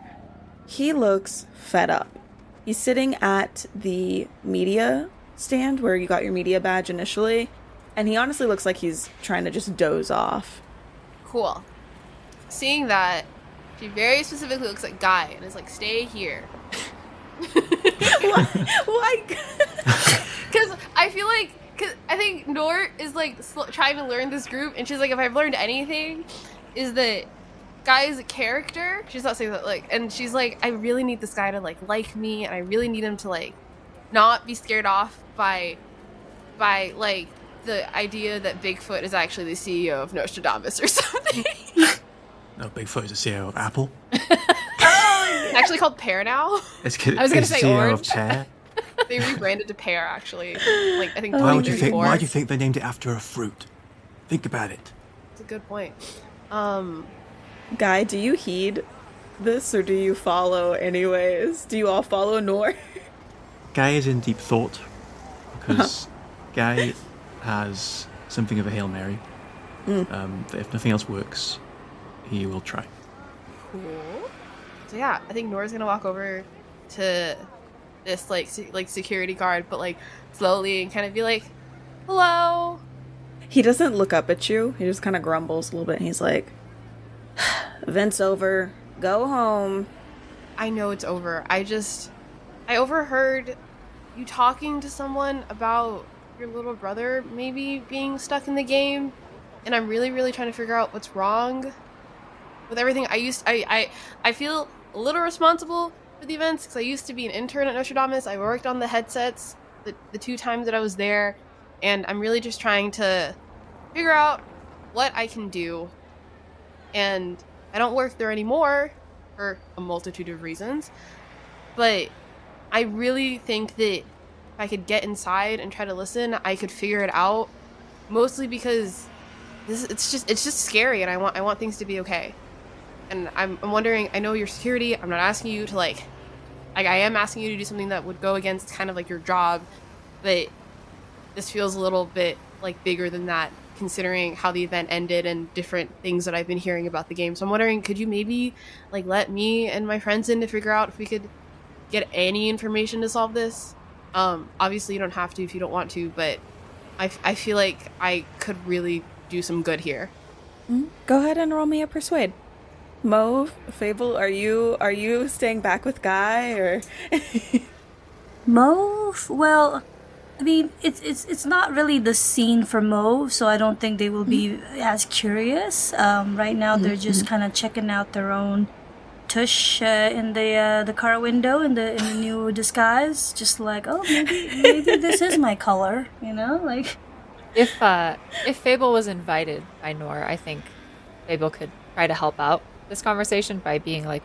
He looks fed up. He's sitting at the media stand where you got your media badge initially, and he honestly looks like he's trying to just doze off. Cool. Seeing that, she very specifically looks at Guy and is like, stay here. Why? Because I feel like, I think Noor is like trying to learn this group, and she's like, if I've learned anything, is that Guy is a character. She's not saying that, like, and she's like, I really need this guy to like me, and I really need him to like not be scared off by like the idea that Bigfoot is actually the CEO of Nostradamus or something. No, Bigfoot is the CEO of Apple. It's actually called Pear now. I was gonna say CEO Orange. of Pear. They rebranded to Pear, actually. Like, I think Why do you 2034. think they named it after a fruit? Think about it. That's a good point. Guy, do you heed this, or do you follow anyways? Do you all follow Noor? Guy is in deep thought, because Guy has something of a Hail Mary. That if nothing else works, he will try. Cool. So yeah, I think Nora's gonna walk over to this like security guard, but like slowly, and kind of be like, hello. He doesn't look up at you. He just kind of grumbles a little bit, and he's like, event's over. Go home. I know it's over. I overheard you talking to someone about your little brother maybe being stuck in the game, and I'm really, really trying to figure out what's wrong with everything. I feel a little responsible for the events, because I used to be an intern at Nostradamus. I worked on the headsets the 2 times that I was there, and I'm really just trying to figure out what I can do. And I don't work there anymore for a multitude of reasons, but I really think that if I could get inside and try to listen, I could figure it out, mostly because it's just scary, and I want things to be okay. And I'm wondering, I know you're security, I'm not asking you to like I am asking you to do something that would go against kind of like your job, but this feels a little bit like bigger than that, considering how the event ended and different things that I've been hearing about the game. So I'm wondering, could you maybe like let me and my friends in to figure out if we could get any information to solve this? Obviously you don't have to if you don't want to, but I feel like I could really do some good here. Go ahead and roll me a persuade. Mauve, Fable, are you staying back with Guy or? Mauve? Well, I mean, it's not really the scene for Mauve, so I don't think they will be as curious. Right now, they're just kind of checking out their own tush in the car window in the new disguise. Just like, oh, maybe this is my color, you know, like. If Fable was invited by Noor, I think Fable could try to help out this conversation by being like,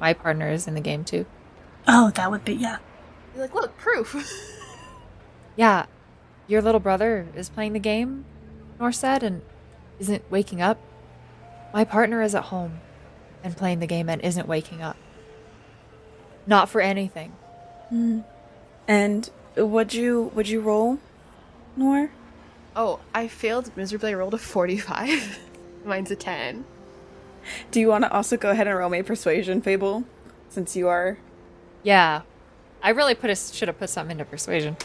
my partner is in the game too. Oh, that would be, yeah. You're like, look, proof. Yeah, your little brother is playing the game, Noor said, and isn't waking up. My partner is at home and playing the game and isn't waking up. Not for anything. And would you roll, Noor? Oh, I failed miserably. I rolled a 45. Mine's a 10. Do you want to also go ahead and roll me persuasion, Fable, since you are? Yeah, I really should have put something into persuasion.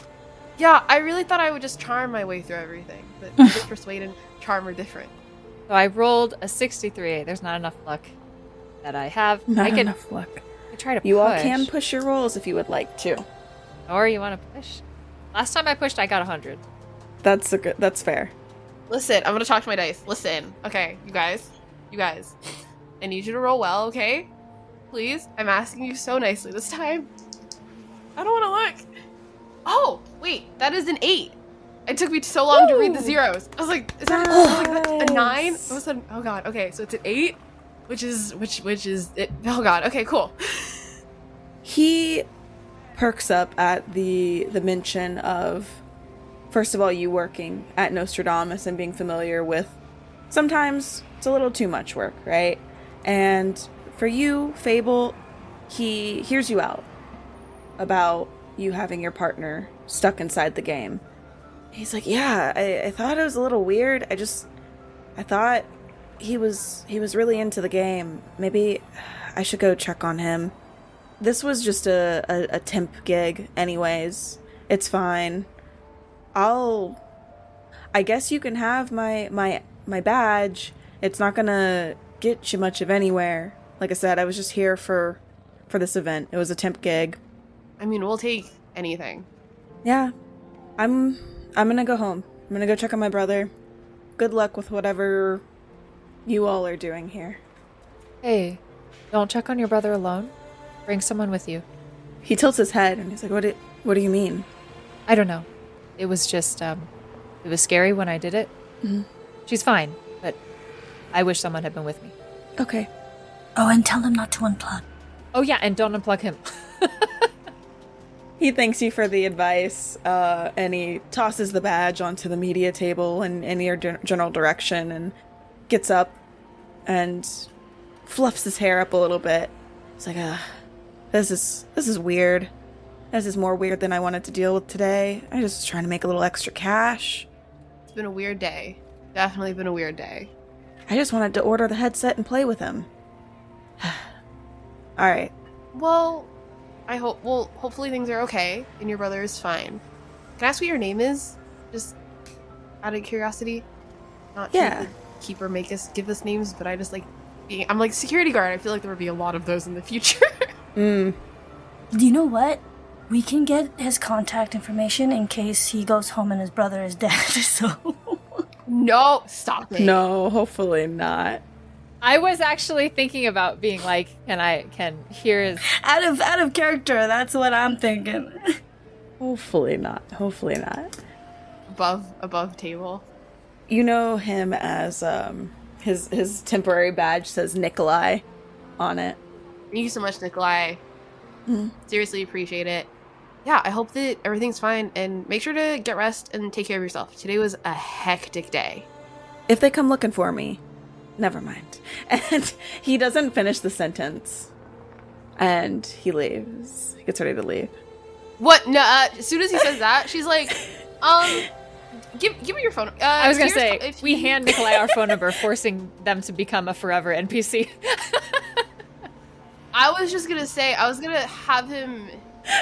Yeah, I really thought I would just charm my way through everything, but I think persuade and charm are different. So I rolled a 63. There's not enough luck that I have. Not enough luck. I try to push. You all can push your rolls if you would like to. Or you want to push? Last time I pushed, I got 100. That's fair. Listen, I'm gonna talk to my dice. Listen, okay, you guys, I need you to roll well, okay? Please, I'm asking you so nicely this time. I don't want to look. Oh, wait, that is an 8. It took me so long to read the zeros. I was like, is that a 9? Oh god, okay, so it's an 8, which is it. Oh god, okay, cool. He perks up at the mention of, first of all, you working at Nostrodamus and being familiar with, sometimes it's a little too much work, right? And for you, Fable, he hears you out about you having your partner stuck inside the game. He's like, yeah, I thought it was a little weird. I thought he was really into the game. Maybe I should go check on him. This was just a temp gig anyways. It's fine. I guess you can have my badge. It's not gonna get you much of anywhere. Like I said, I was just here for this event. It was a temp gig. I mean, we'll take anything. Yeah. I'm gonna go home. I'm gonna go check on my brother. Good luck with whatever you all are doing here. Hey, don't check on your brother alone. Bring someone with you. He tilts his head and he's like, what do you mean? I don't know. It was just, it was scary when I did it. Mm-hmm. She's fine, but I wish someone had been with me. Okay. Oh, and tell him not to unplug. Oh yeah, and don't unplug him. He thanks you for the advice, and he tosses the badge onto the media table in your general direction and gets up and fluffs his hair up a little bit. He's like, this is weird. This is more weird than I wanted to deal with today. I just was trying to make a little extra cash. It's been a weird day. Definitely been a weird day. I just wanted to order the headset and play with him. All right. Well, hopefully things are okay and your brother is fine. Can I ask what your name is? Just out of curiosity. Not Yeah. to keep or make us give us names, but I just like I'm like security guard. I feel like there would be a lot of those in the future. Do you know what? We can get his contact information in case he goes home and his brother is dead, so... No, stop it. No, hopefully not. I was actually thinking about being like, can hear his... Out of character, that's what I'm thinking. Hopefully not. Hopefully not. Above table. You know him as, his temporary badge says Nikolai on it. Thank you so much, Nikolai. Seriously appreciate it. Yeah, I hope that everything's fine, and make sure to get rest and take care of yourself. Today was a hectic day. If they come looking for me, never mind. And he doesn't finish the sentence. And he leaves. He gets ready to leave. What? No, as soon as he says that, she's like, give me your phone. I was gonna say, we hand Nikolai our phone number, forcing them to become a forever NPC. I was just gonna say, I was gonna have him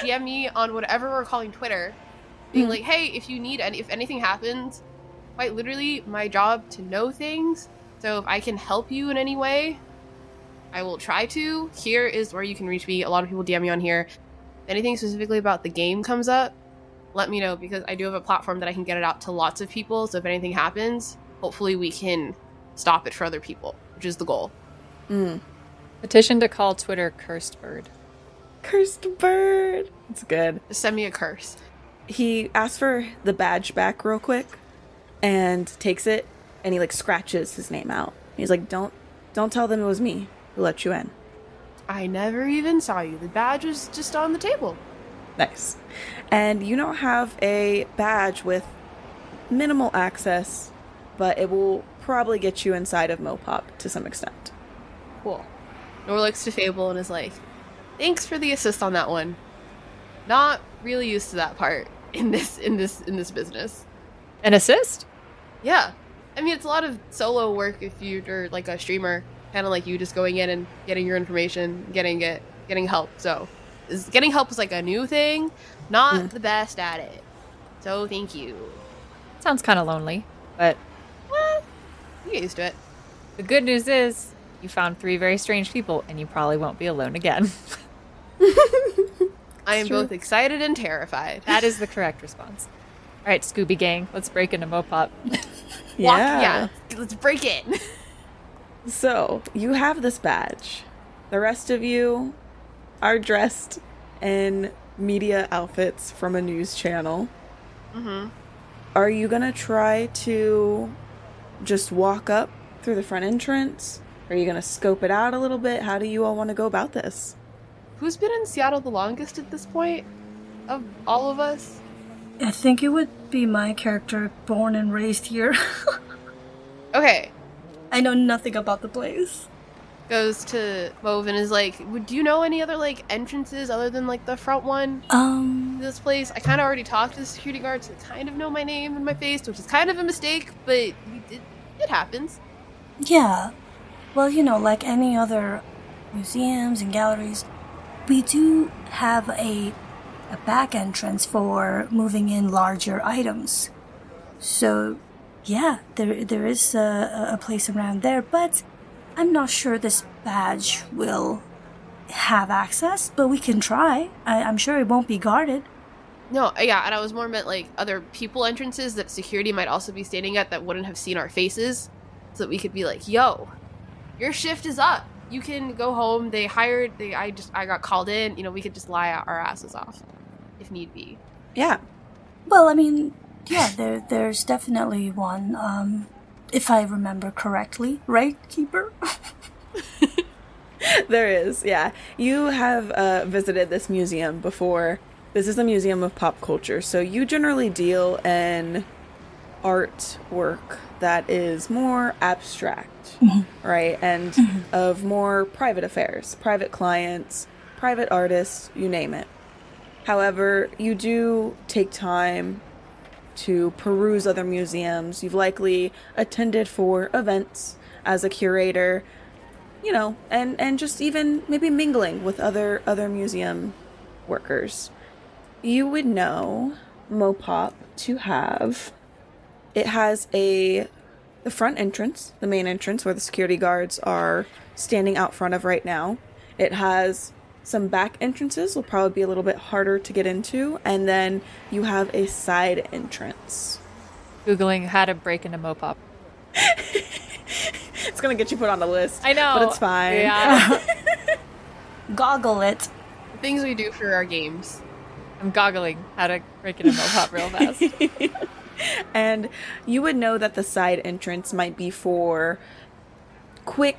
DM me on whatever we're calling Twitter, being like, hey, if you need if anything happens, quite literally my job to know things, So if I can help you in any way, I will try to. Here is where you can reach me. A lot of people DM me on here. If anything specifically about the game comes up, let me know, because I do have a platform that I can get it out to lots of people. So if anything happens, hopefully we can stop it for other people, which is the goal. Petition to call Twitter Cursed Bird. Cursed bird. It's good. Just send me a curse. He asks for the badge back real quick and takes it, and he like scratches his name out. He's like, don't tell them it was me who let you in. I never even saw you. The badge was just on the table. Nice. And you don't have a badge with minimal access, but it will probably get you inside of MoPop to some extent. Cool. Noor looks to Fable and is like, thanks for the assist on that one. Not really used to that part in this business. An assist? Yeah. I mean, it's a lot of solo work if you're like a streamer, kind of like you, just going in and getting your information, getting help. So getting help is like a new thing, not the best at it. So thank you. Sounds kind of lonely, but You get used to it. the good news is you found 3 very strange people, and you probably won't be alone again. I am both excited and terrified. That is the correct response. All right, Scooby Gang, let's break into MoPop. Yeah, let's break it. So, you have this badge. The rest of you are dressed in media outfits from a news channel. Are you gonna try to just walk up through the front entrance? Are you gonna scope it out a little bit? How do you all want to go about this? Who's been in Seattle the longest at this point of all of us? I think it would be my character, born and raised here. Okay. I know nothing about the place. Goes to Mauve and is like, do you know any other like entrances other than like the front one to this place? I kind of already talked to the security guards that kind of know my name and my face, which is kind of a mistake, but it happens. Yeah. Well, you know, like any other museums and galleries, we do have a back entrance for moving in larger items. So, yeah, there is a place around there, but I'm not sure this badge will have access, but we can try. I'm sure it won't be guarded. No, yeah, and I was more meant like other people entrances that security might also be standing at that wouldn't have seen our faces, so that we could be like, yo, your shift is up. You can go home. I got called in. You know, we could just lie our asses off if need be. Yeah. Well, I mean, yeah, there's definitely one, if I remember correctly, right, Keeper? There is, yeah. You have visited this museum before. This is a museum of pop culture, so you generally deal in artwork that is more abstract, right? And of more private affairs, private clients, private artists, you name it. However, you do take time to peruse other museums. You've likely attended for events as a curator, you know, and just even maybe mingling with other museum workers. You would know MoPop to have, it has the front entrance, the main entrance where the security guards are standing out front of right now. It has some back entrances, will probably be a little bit harder to get into, and then you have a side entrance. Googling how to break into MoPop. It's gonna get you put on the list. I know. But it's fine. Yeah. Goggle it. The things we do for our games. I'm goggling how to break into MoPop real fast. And you would know that the side entrance might be for quick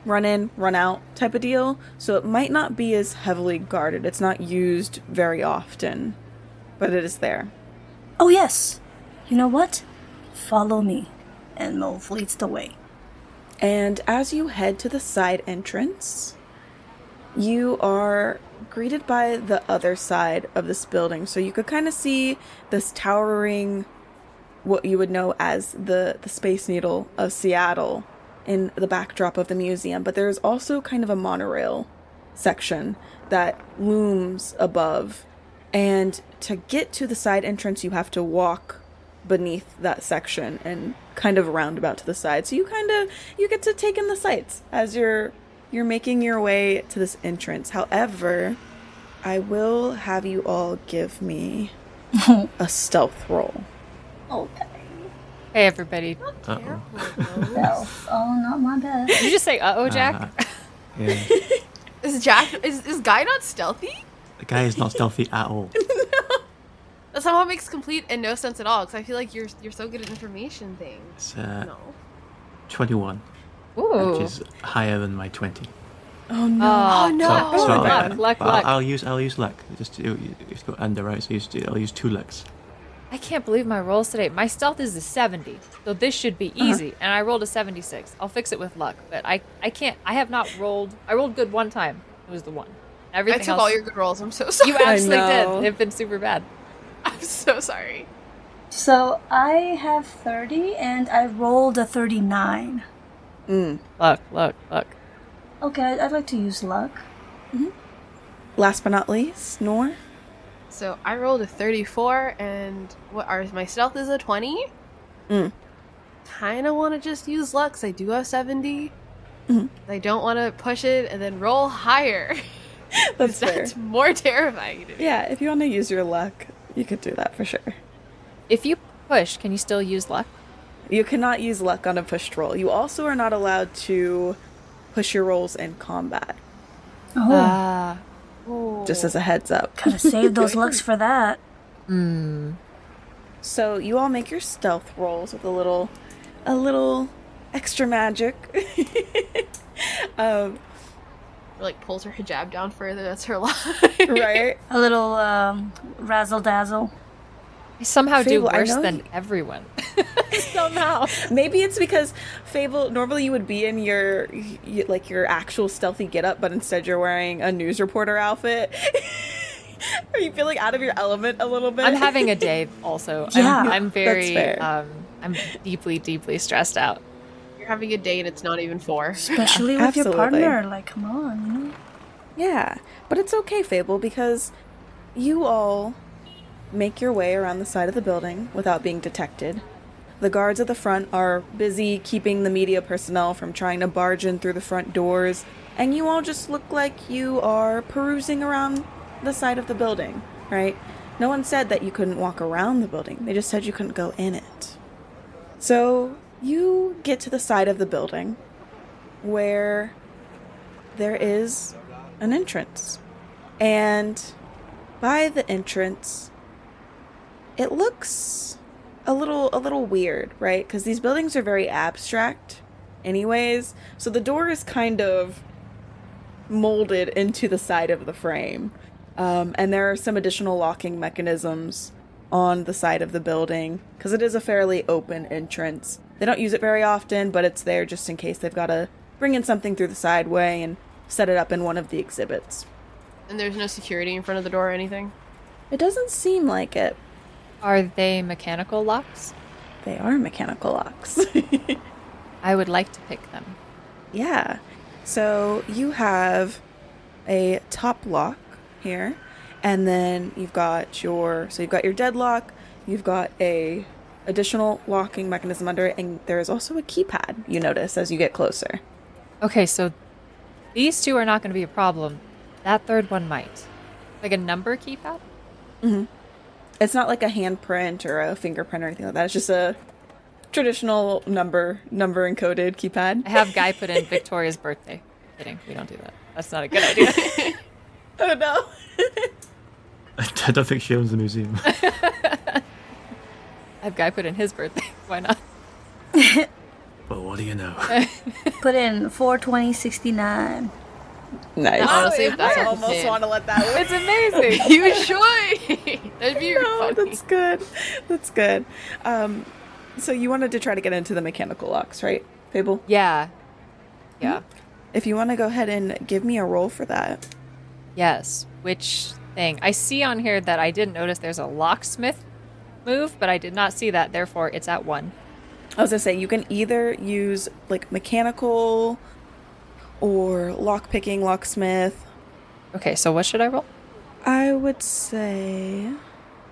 run in, run out type of deal. So it might not be as heavily guarded. It's not used very often, but it is there. Oh, yes. You know what? Follow me. And Mauve leads the way. And as you head to the side entrance, you are greeted by the other side of this building. So you could kind of see this towering, what you would know as the Space Needle of Seattle in the backdrop of the museum. But there's also kind of a monorail section that looms above. And to get to the side entrance, you have to walk beneath that section and kind of roundabout to the side. So you get to take in the sights as you're making your way to this entrance. However, I will have you all give me a stealth roll. Okay. Hey, everybody. Uh-oh. Oh, not my bad. Did you just say uh-oh, Jack? Yeah. Is Guy not stealthy? The guy is not stealthy at all. That somehow makes complete and no sense at all, because I feel like you're so good at information things. It's No. 21, Ooh. which is higher than my 20. Oh no. Oh, no. So luck. I'll use luck. It's got under, right? So I'll use 2 lucks. I can't believe my rolls today. My stealth is a 70, so this should be easy. And I rolled a 76. I'll fix it with luck, but I can't. I have not rolled. I rolled good one time. It was the one. Everything I took else, all your good rolls. I'm so sorry. You absolutely know. did. They've been super bad. I'm so sorry. So I have 30, and I rolled a 39. Luck. Okay, I'd like to use luck. Last but not least, Noor. So I rolled a 34, and my stealth is a 20. Kind of want to just use luck, 'cause I do have 70. I don't want to push it and then roll higher. That's fair. That's more terrifying to me. Yeah, if you want to use your luck, you could do that for sure. If you push, can you still use luck? You cannot use luck on a pushed roll. You also are not allowed to push your rolls in combat, Oh, just as a heads up. gotta save those looks for that. So you all make your stealth rolls with a little extra magic. Like pulls her hijab down further. That's her line. Right? A little razzle dazzle. I somehow do Fable, I worse know than everyone. Somehow. Maybe it's because Fable, normally you would be in your actual stealthy getup, but instead you're wearing a news reporter outfit. Are you feeling out of your element a little bit? I'm having a day also. Yeah, I'm very, that's fair. I'm deeply stressed out. You're having a date and it's not even 4. Especially with your absolutely. partner. Like, come on, you know? Yeah, but it's okay, Fable, because you all make your way around the side of the building without being detected. The guards at the front are busy keeping the media personnel from trying to barge in through the front doors, and you all just look like you are perusing around the side of the building, right? No one said that you couldn't walk around the building. They just said you couldn't go in it. So you get to the side of the building where there is an entrance. And by the entrance, it looks a little weird, right? Because these buildings are very abstract anyways. So the door is kind of molded into the side of the frame. And there are some additional locking mechanisms on the side of the building because it is a fairly open entrance. They don't use it very often, but it's there just in case they've got to bring in something through the sideway and set it up in one of the exhibits. And there's no security in front of the door or anything? It doesn't seem like it. Are they mechanical locks? They are mechanical locks. I would like to pick them. Yeah. So you have a top lock here, and then you've got your deadlock, you've got a additional locking mechanism under it, and there is also a keypad you notice as you get closer. Okay, so these two are not going to be a problem. That third one might. Like a number keypad? It's not like a handprint or a fingerprint or anything like that. It's just a traditional number encoded keypad. I have Guy put in Victoria's birthday. Kidding, we don't do that. That's not a good idea. Oh no. I don't think she owns the museum. I have Guy put in his birthday. Why not? Well, what do you know? Put in 42069. Nice. Honestly, if that's I what you almost did. want to let that win. It's amazing. You should! That'd be No, funny. that's good. That's good. So you wanted to try to get into the mechanical locks, right, Fable? Yeah. Yeah. If you want to go ahead and give me a roll for that. Yes. Which thing? I see on here that I didn't notice there's a locksmith move, but I did not see that. Therefore, it's at 1. I was gonna say, you can either use like mechanical or lockpicking, locksmith. Okay, so what should I roll? I would say.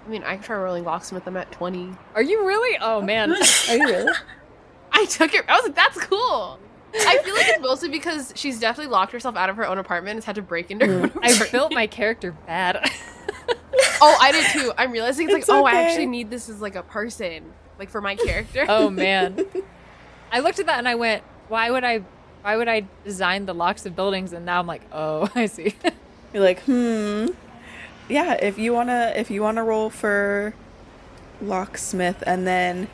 I mean, I can try rolling locksmith. I'm at 20. Are you really? Oh, man. Are you really? I took it. I was like, that's cool. I feel like it's mostly because she's definitely locked herself out of her own apartment and has had to break into her own apartment. I built my character bad. Oh, I did too. I'm realizing it's like, oh, I okay. actually need this as like a person, like for my character. Oh man. I looked at that and I went, why would I design the locks of buildings? And now I'm like, oh, I see. You're like, yeah, if you wanna roll for locksmith, and then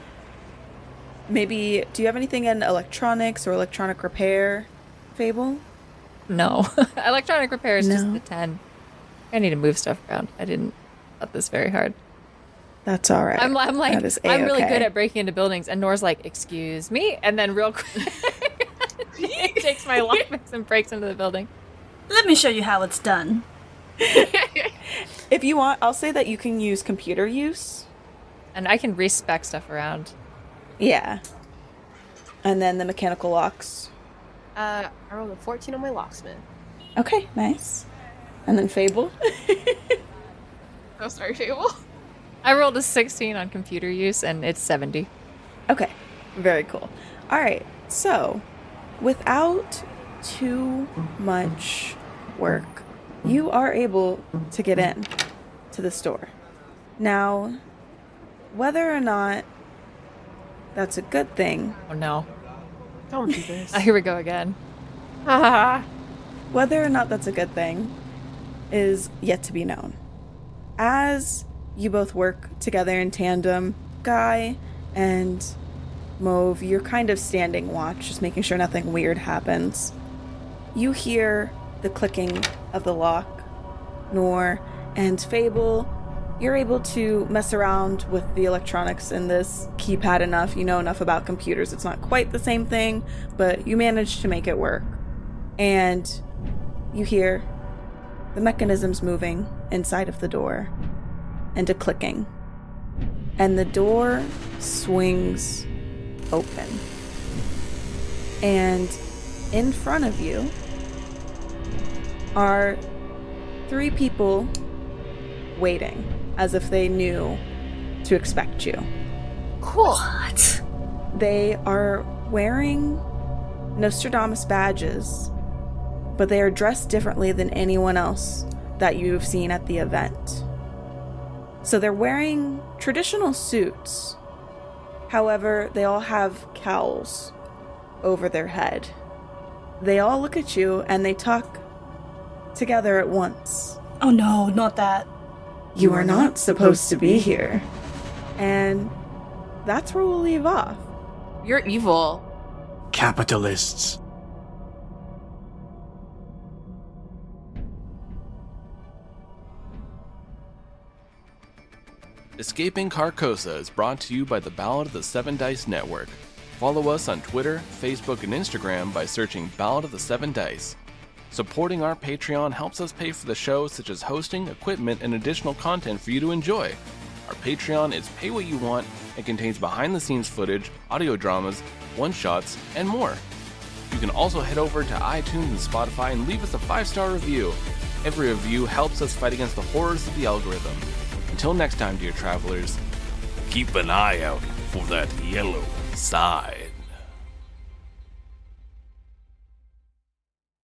maybe, do you have anything in electronics or electronic repair, Fable? No. Electronic repair is just No. the 10. I need to move stuff around. I didn't thought this very hard. That's all right. I'm like, That is I'm really A-okay. good at breaking into buildings. And Noor's like, excuse me? And then real quick, he takes my lockpicks and breaks into the building. Let me show you how it's done. If you want, I'll say that you can use computer use. And I can respec stuff around. Yeah. And then the mechanical locks. I rolled a 14 on my locksmith. Okay, nice. And then Fable. Oh, sorry, Fable. I rolled a 16 on computer use, and it's 70. Okay, very cool. All right, so without too much work, you are able to get in to the store. Now, whether or not that's a good thing, Oh no. Don't do this. Here we go again. whether or not that's a good thing is yet to be known. As you both work together in tandem, Guy and Mauve, you're kind of standing watch, just making sure nothing weird happens. You hear the clicking of the lock. Noor and Fable, you're able to mess around with the electronics in this keypad enough. You know enough about computers. It's not quite the same thing, but you manage to make it work. And you hear the mechanisms moving inside of the door and a clicking. And the door swings open. And in front of you are 3 people waiting, as if they knew to expect you. Cool. What? They are wearing Nostrodamus badges, but they are dressed differently than anyone else that you've seen at the event. So they're wearing traditional suits. However, they all have cowls over their head. They all look at you and they talk together at once. Oh no, not that. You are not supposed to be here. And that's where we'll leave off. You're evil. Capitalists. Escaping Carcosa is brought to you by the Ballad of the 7 Dice Network. Follow us on Twitter, Facebook, and Instagram by searching Ballad of the 7 Dice. Supporting our Patreon helps us pay for the show, such as hosting, equipment, and additional content for you to enjoy. Our Patreon is pay what you want and contains behind-the-scenes footage, audio dramas, one-shots, and more. You can also head over to iTunes and Spotify and leave us a 5-star review. Every review helps us fight against the horrors of the algorithm. Until next time, dear travelers, keep an eye out for that yellow side.